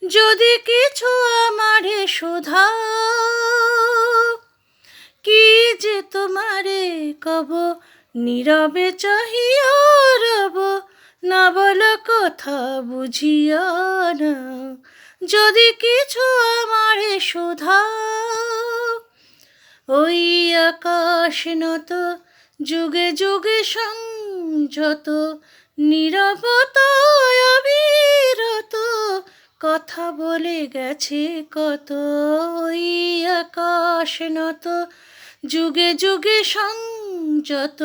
যদি কিছু আমারে শোধাও, কি যে তোমারে কব, নীরবে চাহিয়া রব, না বলা কথা বুঝিয়া না। যদি কিছু আমারে শোধাও, ওই আকাশ নত, যুগে যুগে সংযত, নীরবতায় অবিরত, কথা বলে গেছে কত। ওই আকাশ নত, যুগে যুগে সংযত,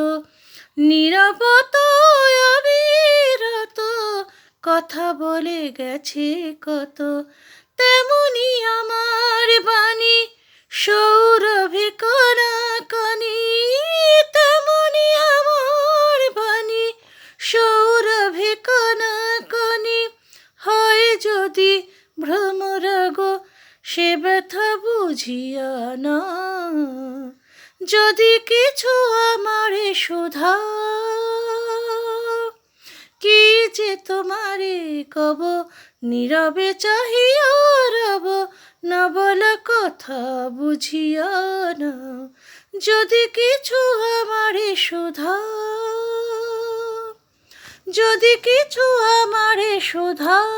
নীরবতায় অবিরত, কথা বলে গেছে কত। তেমনি আমার বাণী সৌরভে কণা কানি, তেমনি আমার বাণী সৌরভে কণা কানি, হয় যদি ভ্রমরাগ সে ব্যথা বুঝিয়া না। যদি কিছু আমারে শোধাও, কি যে তোমারে কব, নীরবে চাহিয়া রব, না বলা কথা বুঝিয়া না। যদি কিছু আমারে শোধাও, যদি কিছু আমারে শোধাও।